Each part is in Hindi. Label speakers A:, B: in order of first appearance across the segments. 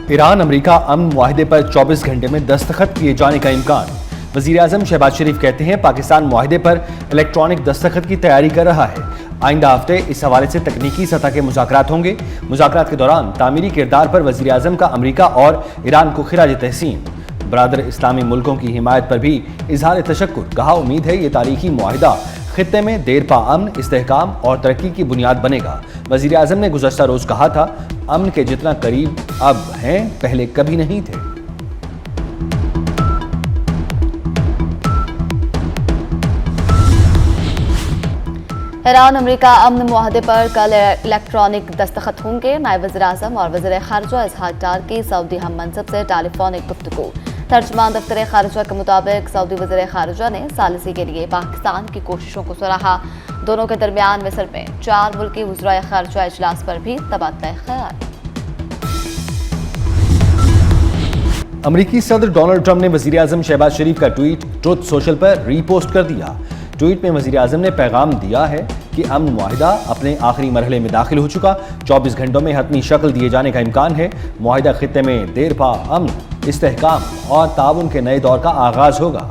A: ईरान अमेरिका अमन मुआहदे पर 24 घंटे में दस्तखत किए जाने का इम्कान। वजीर आजम शहबाज शरीफ कहते हैं पाकिस्तान मुआहदे पर इलेक्ट्रॉनिक दस्तखत की तैयारी कर रहा है। आइंदा हफ्ते इस हवाले से तकनीकी सतह के मुज़ाकरात होंगे। मुज़ाकरात के दौरान तामीरी किरदार पर वजीर आजम का अमेरिका और ईरान को खिराज तहसीन। बरादर इस्लामी मुल्कों की हिमायत पर भी इजहार तशक्कुर। कहा उम्मीद है ये तारीखी मुआहिदा खित्ते में देरपा अमन, इस्तेहकाम और तरक्की की बुनियाद बनेगा। वजीर आजम ने गुज़श्ता रोज कहा था अमन के जितना करीब अब हैं पहले कभी नहीं थे।
B: ईरान अमेरिका अमन मुआहदे पर कल इलेक्ट्रॉनिक दस्तखत होंगे। नायब वज़ीर आज़म और वज़ीर ख़ारजा इसहाक डार की सऊदी हम मनसब से टेलीफोनिक गुफ्तगू। तर्जमान दफ्तर ख़ारजा के मुताबिक सऊदी वज़ीर ख़ारजा ने सालिसी के लिए पाकिस्तान की कोशिशों को सराहा। दोनों के दरमियान मिस्र में 4 मुल्की वज़राए ख़ारजा इजलास पर भी तबादला ख़याल।
A: अमरीकी सदर डोनाल्ड ट्रंप ने वज़ीर आज़म शहबाज शरीफ का ट्वीट ट्रुथ सोशल पर रीपोस्ट कर दिया। ट्वीट में वज़ीर आज़म ने पैगाम दिया है कि अमन मुआहिदा अपने आखिरी मरहले में दाखिल हो चुका। 24 घंटों में हतमी शक्ल दिए जाने का इम्कान है। मुआहिदा खित्ते में देरपा अमन, इस्तेहकाम और ताउन के नए दौर का आगाज होगा।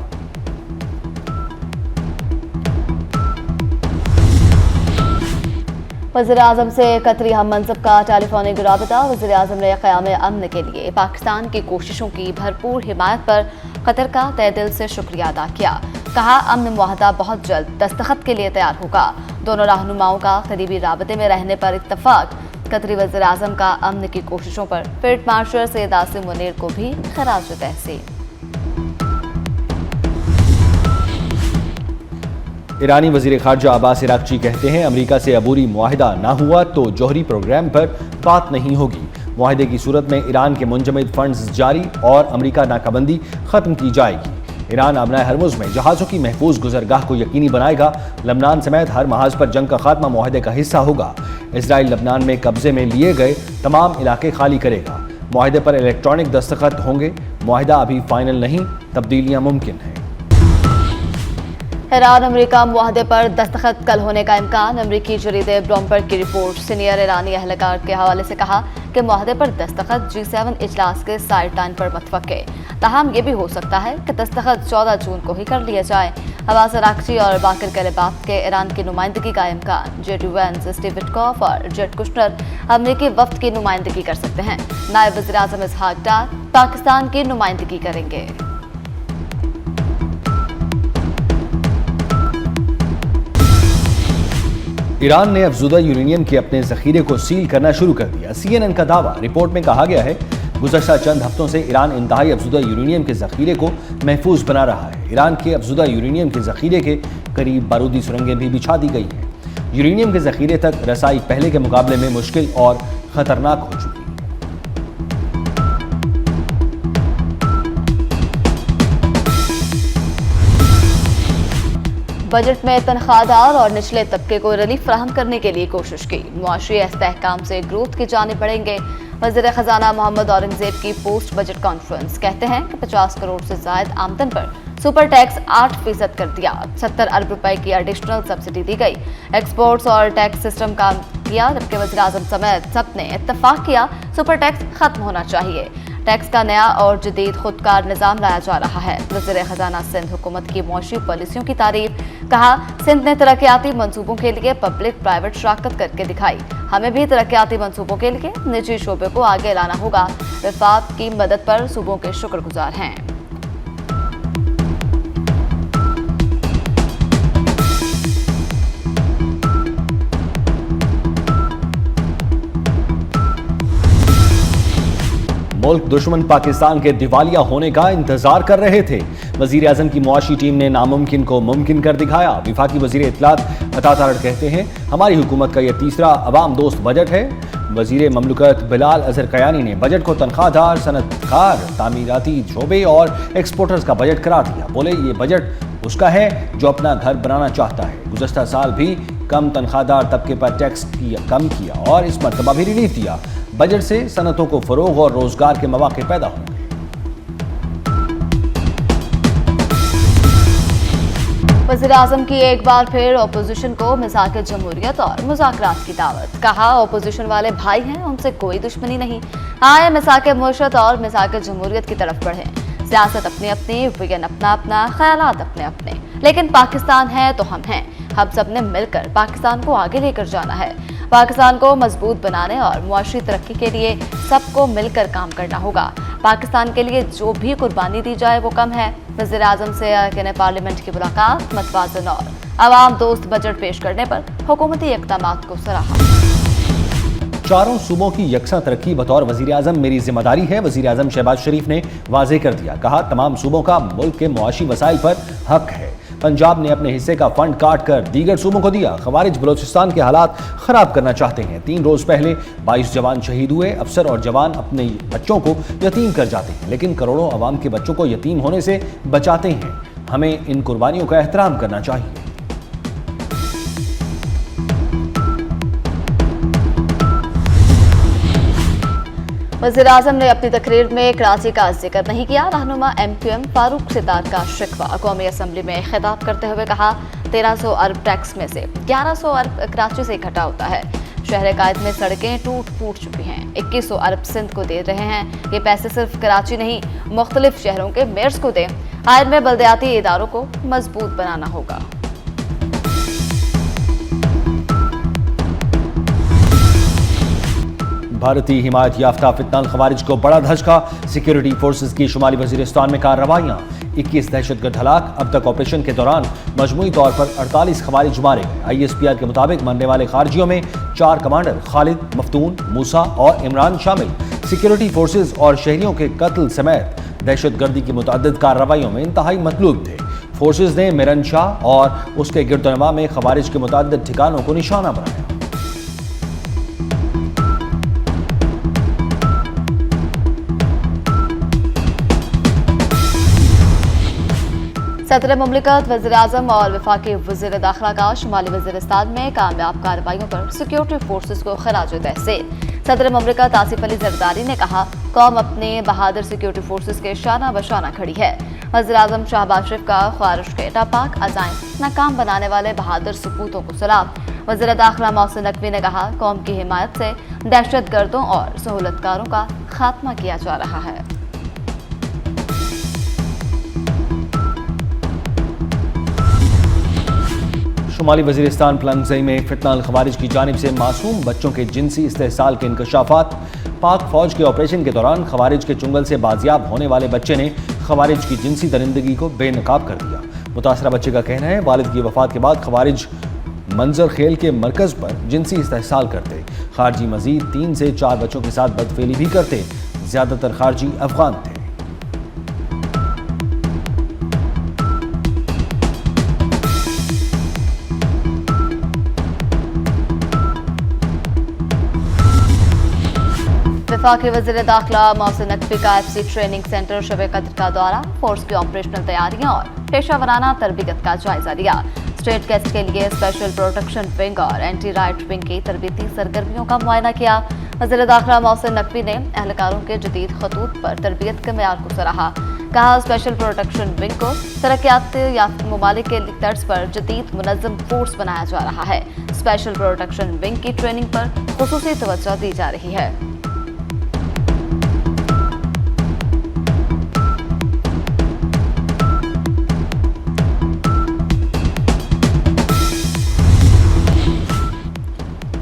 B: वज़ीर आज़म से कतरी हम मनसब का टेलीफोनिक राबता। वज़ीर आज़म ने क़याम अमन के लिए पाकिस्तान की कोशिशों की भरपूर हिमायत पर कतर का तहे दिल से शुक्रिया अदा किया। कहा अमन मुआहदा बहुत जल्द दस्तखत के लिए तैयार होगा। दोनों रहनुमाओं का करीबी राबते में रहने पर इत्तफाक। कतरी वज़ीर आज़म का अमन की कोशिशों पर फील्ड मार्शल सैयद आसिम मुनीर को भी खराज तहसीन।
A: ईरानी वज़ीर ख़ारजा अब्बास इराक़ची कहते हैं अमेरिका से अबूरी मुआहिदा ना हुआ तो जौहरी प्रोग्राम पर बात नहीं होगी। मुआहिदे की सूरत में ईरान के मुंजमद फंड्स जारी और अमेरिका नाकाबंदी ख़त्म की जाएगी। ईरान आबनाए हरमुज में जहाज़ों की महफूज गुजरगाह को यकीनी बनाएगा। लबनान समेत हर महाज पर जंग का खात्मा मुआहिदे का हिस्सा होगा। इसराइल लबनान में कब्जे में लिए गए तमाम इलाके खाली करेगा। मुआहिदे पर इलेक्ट्रॉनिक दस्तखत होंगे। मुआहिदा अभी फाइनल नहीं, तब्दीलियाँ मुमकिन हैं।
B: ईरान अमेरिका मुआहदे पर दस्तखत कल होने का इम्कान। अमरीकी जरीदे ब्लूमबर्ग की रिपोर्ट सीनियर ईरानी अहलकार के हवाले से कहा कि मुआहदे पर दस्तखत G7 इजलास के साइड लाइन पर मुतफक है। ताहम यह भी हो सकता है कि दस्तखत 14 जून को ही कर लिया जाए। अब्बास इराक़ची और बाकिर कलिबाफ के ईरान की नुमाइंदगी का इम्कान। जेडी वेंस, स्टीव विटकॉफ और जेड कुशनर अमरीकी वफ्द की नुमाइंदगी कर सकते हैं। नायब वज़ीर आज़म इसहाक डार पाकिस्तान की नुमाइंदगी करेंगे।
A: ईरान ने अफजुदा यूरेनियम के अपने जखीरे को सील करना शुरू कर दिया। CNN का दावा। रिपोर्ट में कहा गया है गुज़श्ता चंद हफ्तों से ईरान इंतहाई अफजुदा यूरेनियम के जखीरे को महफूज बना रहा है। ईरान के अफजुदा यूरेनियम के जखीरे के करीब बारूदी सुरंगें भी बिछा दी गई हैं। यूरेनियम के जखीरे तक रसाई पहले के मुकाबले में मुश्किल और खतरनाक हो चुकी है।
B: बजट में तनख्वाहदार और निचले तबके को रिलीफ फराहम करने के लिए कोशिश की। मुआशी इस्तेहकाम से ग्रोथ की जानिब बढ़ेंगे। वज़ीर ख़जाना मोहम्मद औरंगज़ेब की पोस्ट बजट कॉन्फ्रेंस। कहते हैं कि 50 करोड़ से ज़ायद आमदन पर सुपर टैक्स 8% कर दिया। 70 अरब रुपए की एडिशनल सब्सिडी दी गई। एक्सपोर्ट्स और टैक्स सिस्टम काम किया, जबकि वज़ीर आज़म समेत सब ने इत्तफाक किया सुपर टैक्स खत्म होना चाहिए। टैक्स का नया और जदीद खुदकार निज़ाम लाया जा रहा है। वज़ीर ख़जाना सिंध हुकूमत की मौशी पॉलिसियों की तारीफ। कहा सिंध ने तरक्याती मंसूबों के लिए पब्लिक प्राइवेट शराकत करके दिखाई। हमें भी तरक्याती मंसूबों के लिए निजी शोबे को आगे लाना होगा। वफाक की मदद पर सूबों के शुक्रगुजार हैं।
A: मुल्क दुश्मन पाकिस्तान के दिवालिया होने का इंतजार कर रहे थे। वजीर आजम की मुआशी टीम ने नामुमकिन को मुमकिन कर दिखाया। विफाकी वजीर इत्तलात अता तारड़ कहते हैं हमारी हुकूमत का यह तीसरा अवाम दोस्त बजट है। वजीर ममलकत बिलाल अजहर कयानी ने बजट को तनख्वाहदार, सनतकार, तामीराती शोबे और एक्सपोर्टर्स का बजट करार दिया। बोले ये बजट उसका है जो अपना घर बनाना चाहता है। गुज़श्ता साल भी कम तनख्वाहदार तबके पर टैक्स कम किया और इस मरतबा भी रिलीफ दिया। बजट से सनतों को फरोग और रोजगार के मौके पैदा होंगे।
B: वज़ीर-ए-आज़म की एक बार फिर ओपोजिशन को मिज़ाक़ जमहूरियत और मुज़ाकरात की दावत। कहा, ओपोजिशन वाले भाई हैं, उनसे कोई दुश्मनी नहीं। आए मिज़ाक़ मुआशरत और मिज़ाक़ जमहूरियत की तरफ बढ़ें। सियासत अपनी अपनी, विजन अपना अपना, ख्यालात अपने अपने, लेकिन पाकिस्तान है तो हम हैं। हम सब ने मिलकर पाकिस्तान को आगे लेकर जाना है। पाकिस्तान को मजबूत बनाने और मुआशी तरक्की के लिए सबको मिलकर काम करना होगा। पाकिस्तान के लिए जो भी कुर्बानी दी जाए वो कम है। वज़ीर-ए-आज़म से अरकान पार्लियामेंट की मुलाकात, मतवाज़न और अवाम दोस्त बजट पेश करने पर हुकूमती इक़दामात को सराहा।
A: चारों सूबों की यकसा तरक्की बतौर वज़ीर-ए-आज़म मेरी जिम्मेदारी है, वज़ीर-ए-आज़म शहबाज शरीफ ने वाज़ेह कर दिया। कहा, तमाम सूबों का मुल्क के मुआशी वसाइल पर हक है। पंजाब ने अपने हिस्से का फंड काट कर दीगर सूबों को दिया। खवारिज बलोचिस्तान के हालात खराब करना चाहते हैं। 3 रोज पहले 22 जवान शहीद हुए। अफसर और जवान अपने बच्चों को यतीम कर जाते हैं, लेकिन करोड़ों आवाम के बच्चों को यतीम होने से बचाते हैं। हमें इन कुर्बानियों का एहतराम करना चाहिए।
B: वज़ीर-ए-आज़म ने अपनी तकरीर में कराची का जिक्र नहीं किया। रहनुमा MQM फारूक सिद्दार का शिकवा। कौमी असम्बली में खिताब करते हुए कहा, 1300 अरब टैक्स में से 1100 अरब कराची से इकट्ठा होता है। शहर कायद में सड़कें टूट फूट चुकी हैं। 2100 अरब सिंध को दे रहे हैं। ये पैसे सिर्फ कराची नहीं, मुख्तलिफ शहरों के मेयर्स को दें। आयन में बल्दियाती इदारों को मजबूत बनाना होगा।
A: भारतीय हिमायत याफ्ता फितनाल खवारिज को बड़ा धचका। सिक्योरिटी फोर्सेज की शुमाली वजीरिस्तान में कार्रवाइयां। 21 दहशतगर्द हलाक। अब तक ऑपरेशन के दौरान मजमूई तौर पर 48 खवारिज मारे गए। ISPR के मुताबिक मरने वाले खारजियों में 4 कमांडर खालिद, मफ्तून, मूसा और इमरान शामिल। सिक्योरिटी फोर्सेज और शहरियों के कत्ल समेत दहशतगर्दी की मुतअद्दिद कार्रवाइयों में इंतहाई मतलूब थे। फोर्सेज ने मिरन शाह और उसके गिरदोनवा में खवारिज के मुतअद्दिद ठिकानों को निशाना बनाया।
B: सदर मुमलिकत, वज़ीर-ए-आज़म और वफाकी वज़ीर दाखिला का शुमाली वज़ीरिस्तान में कामयाब कार्रवाइयों पर सिक्योरिटी फोर्सेज को खराज तहसीन। सदर मुमलिकत आसिफ अली जरदारी ने कहा, कौम अपने बहादुर सिक्योरिटी फोर्सेज के शाना बशाना खड़ी है। वज़ीर-ए-आज़म शहबाज शरीफ का ख्वारिश के नापाक अज़ाइम नाकाम बनाने वाले बहादुर सपूतों को सलाम। वज़ीर दाखिला मोहसिन नकवी ने कहा, कौम की हिमायत से दहशतगर्दों और सहूलतकारों का खात्मा किया जा रहा है।
A: शुमाली वज़ीरिस्तान पलंगज़ई में फितनाल खवारिज की जानिब से मासूम बच्चों के जिनसी इस्तेहसाल के इंकशाफात। पाक फौज के ऑपरेशन के दौरान खवारिज के चुंगल से बाजियाब होने वाले बच्चे ने खवारिज की जिनसी दरिंदगी को बेनकाब कर दिया। मुतासरा बच्चे का कहना है, वालिद की वफात के बाद खवारिज मंजर खेल के मरकज़ पर जिनसी इस्तेहसाल करते। खारजी मजीद 3 से 4 बच्चों के साथ बदफेली भी करते। ज़्यादातर खारजी अफगान थे।
B: वफाकी वज़ीर दाखिला मोहसिन नकवी का FC ट्रेनिंग सेंटर शब कद्र का दौरा। फोर्स की ऑपरेशनल तैयारियां और पेशा वराना तरबियत का जायजा लिया। स्टेट गेस्ट के लिए स्पेशल प्रोटेक्शन विंग और एंटी राइट विंग की तरबियती सरगर्मियों का मुआयना किया। वज़ीर दाखिला मोहसिन नकवी ने एहलकारों के जदीद खतूत पर तरबियत के मेयार को सराहा। कहा, स्पेशल प्रोटेक्शन विंग को तरक्यात याफ्ता ममालिक के तर्ज पर जदीद मुनज़्ज़म फोर्स बनाया जा रहा है। स्पेशल प्रोटेक्शन विंग की ट्रेनिंग पर खुसूसी तवज्जो दी जा रही है।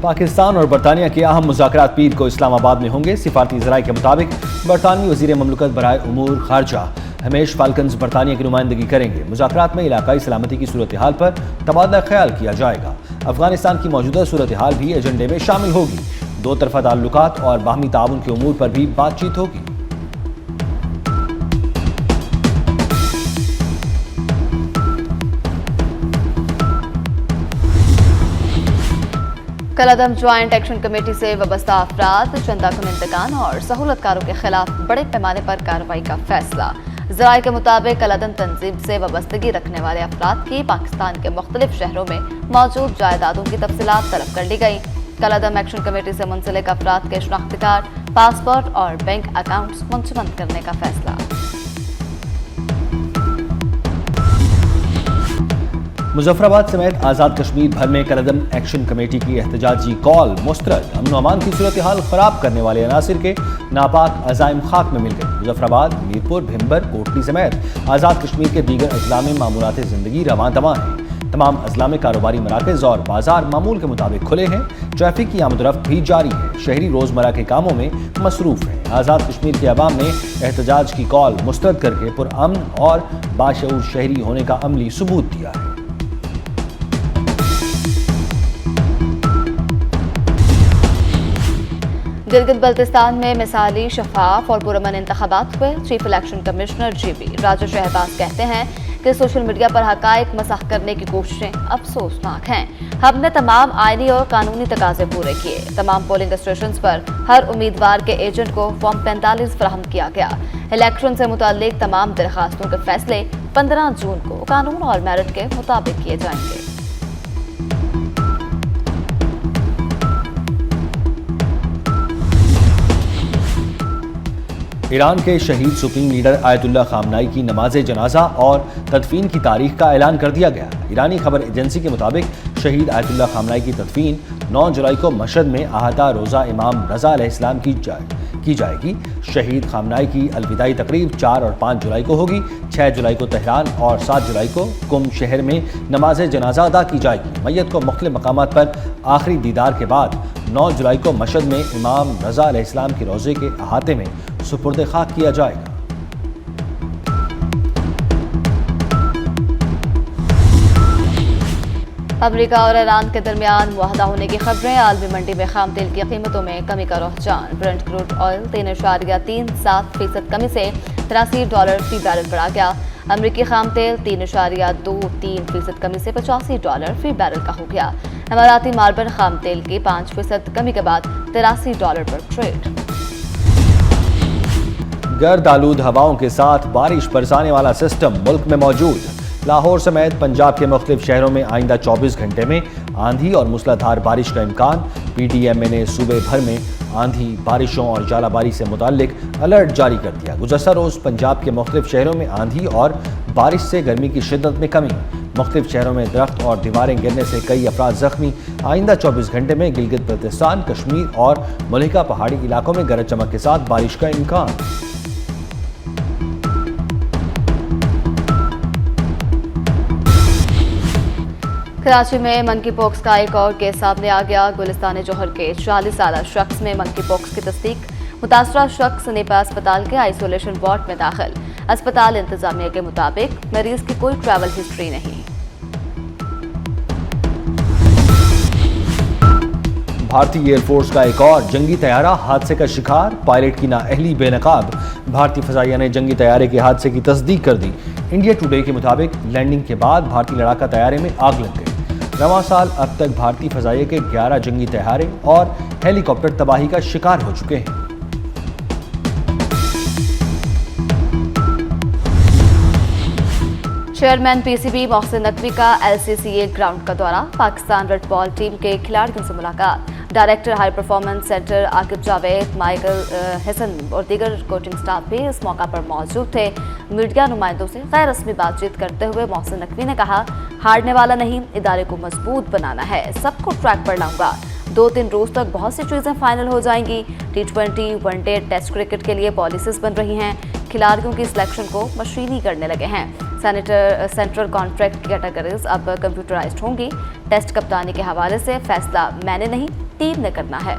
A: पाकिस्तान और बरतानिया के अहम मुज़ाकरात पीर को इस्लामाबाद में होंगे। सिफारती ज़राए के मुताबिक बरतानवी वज़ीर ममलकत बराए उमूर खारजा हमेश फाल्कन्स बरतानिया की नुमाइंदगी करेंगे। मुज़ाकरात में इलाकाई सलामती की सूरत हाल पर तबादला ख्याल किया जाएगा। अफगानिस्तान की मौजूदा सूरत हाल भी एजेंडे में शामिल होगी। 2 तरफ़ा ताल्लुकात और बाहमी ताउन के उमूर पर भी बातचीत होगी।
B: कलअदम ज्वाइंट एक्शन कमेटी से वाबस्ता अफराद, चंदा कुनिंदगान और सहूलतकारों के खिलाफ बड़े पैमाने पर कार्रवाई का फैसला। ज़राए के मुताबिक कलअदम तंजीम से वाबस्तगी रखने वाले अफराद की पाकिस्तान के मुख्तलिफ शहरों में मौजूद जायदादों की तफसीलात तलब कर ली गई। कलअदम एक्शन कमेटी से मुंसलिक अफराद के शनाख्ती कार्ड, पासपोर्ट और बैंक अकाउंट्स मुंसमद करने का फैसला।
A: मुजफ्फराबाद समेत आज़ाद कश्मीर भर में कलअदम एक्शन कमेटी की एहतजाजी कॉल मुस्तरद। अमन व अमान की सूरत हाल खराब करने वाले अनासिर के नापाक अज़ाइम खाक में मिल गए। मुजफ्फराबाद, मीरपुर, भिम्बर, कोटली समेत आज़ाद कश्मीर के दीगर अजला में मामूलात ज़िंदगी रवां तवां हैं। तमाम अजला में कारोबारी मराकज़ और बाजार मामूल के मुताबिक खुले हैं। ट्रैफिक की आमदरफ्त भी जारी है। शहरी रोज़मर्रा के कामों में मसरूफ हैं। आज़ाद कश्मीर के अवाम ने एहतजाज की कॉल मुस्तरद करके पुरअमन और बाशऊर शहरी होने का अमली सबूत दिया है।
B: गिलगित बल्तिस्तान में मिसाली, शफाफ और पुरअमन इंतखाबात हुए। चीफ इलेक्शन कमिश्नर GB राजा शहबाज कहते हैं कि सोशल मीडिया पर हकायक मसाह करने की कोशिशें अफसोसनाक हैं। हमने तमाम आईनी और कानूनी तकाजे पूरे किए। तमाम पोलिंग स्टेशंस पर हर उम्मीदवार के एजेंट को फॉर्म 45 फराहम किया गया। इलेक्शन से मुताल्लिक तमाम दरखास्तों के फैसले 15 जून को कानून और मेरिट के मुताबिक किए जाएंगे।
A: ईरान के शहीद सुप्रीम लीडर आयतुल्लाह खामनाई की नमाज जनाजा और तदफीन की तारीख का ऐलान कर दिया गया। ईरानी खबर एजेंसी के मुताबिक शहीद आयतुल्लाह खामनाई की तदफीन 9 जुलाई को मशहद में आहता रोज़ा इमाम रज़ा अलैहिस्सलाम की जाएगी। शहीद खामनाई की अलविदाई तकरीब 4 और 5 जुलाई को होगी। 6 जुलाई को तेहरान और 7 जुलाई को कुम शहर में नमाज जनाजा अदा की जाएगी। मैयत को मुख्तलिफ मकामात पर आखिरी दीदार के बाद 9 जुलाई को मशहद में इमाम रज़ा अलैहिस्सलाम के रोज़े के अहाते में सुपुर्द खाक किया जाएगा।
B: अमेरिका और ईरान के दरमियान मुआहदा होने की खबरें। आलमी मंडी में खाम तेल की कीमतों में कमी का रुझान। ब्रेंट क्रूड ऑयल 3.37% कमी से $83 फी बैरल पर आ गया। अमेरिकी खाम तेल 3.23% कमी से $85 फी बैरल का हो गया। इमाराती मार्बन खाम तेल की 5% कमी के बाद $83 पर ट्रेड।
A: गर्द आलूद हवाओं के साथ बारिश बरसाने वाला सिस्टम मुल्क में मौजूद। लाहौर समेत पंजाब के मुख्तलिफ शहरों में आइंदा 24 घंटे में आंधी और मूसलाधार बारिश का इम्कान। PTMA ने सूबे भर में आंधी, बारिशों और जालाबारी से मुताल्लिक अलर्ट जारी कर दिया। गुज़श्ता रोज़ पंजाब के मुख्तलिफ शहरों में आंधी और बारिश से गर्मी की शिद्दत में कमी। मुख्तलिफ शहरों में दरख्त और दीवारें गिरने से कई अफराद जख्मी। आइंदा 24 घंटे में गिलगित बल्तिस्तान, कश्मीर और मलिका पहाड़ी इलाकों में गरज चमक के साथ बारिश का इम्कान।
B: कराची में मंकी पॉक्स का एक और केस सामने आ गया। गुलिस्तान जौहर के 40 साल शख्स में मंकी पॉक्स की तस्दीक। मुतासरा शख्स नेपा अस्पताल के आइसोलेशन वार्ड में दाखिल। अस्पताल इंतजामिया के मुताबिक मरीज की कोई ट्रैवल हिस्ट्री नहीं।
A: भारतीय एयरफोर्स का एक और जंगी तैयारा हादसे का शिकार। पायलट की नाअहली बेनकाब। भारतीय फजाइया ने जंगी तैयारे के हादसे की तस्दीक कर दी। इंडिया टुडे के मुताबिक लैंडिंग के बाद भारतीय लड़ाका तैयारे में आग लग गई। रवां साल अब तक भारतीय फजाइया के 11 जंगी तैयारे और हेलीकॉप्टर तबाही का शिकार हो चुके हैं।
B: चेयरमैन PCB मोहसिन नकवी का LCCA ग्राउंड का दौरा। पाकिस्तान रेड बॉल टीम के खिलाड़ियों से मुलाकात। Director high performance centre Aqib Javed, Michael Hasan और दीगर कोचिंग स्टाफ भी इस मौका पर मौजूद थे। मीडिया नुमाइंदों से गैर रस्मी बातचीत करते हुए मोहसिन नकवी ने कहा, हारने वाला नहीं, इदारे को मजबूत बनाना है, सबको ट्रैक पर लाऊंगा। 2-3 रोज तक बहुत सी चीजें फाइनल हो जाएंगी। T20, वनडे, टेस्ट क्रिकेट के लिए पॉलिसीज बन रही हैं। खिलाड़ियों की सिलेक्शन को मशीनी करने लगे हैं। सेंट्रल कॉन्ट्रैक्ट कैटेगरीज अब कंप्यूटराइज्ड होंगी। टेस्ट कप्तानी के हवाले से फैसला मैंने नहीं, टीम ने करना है।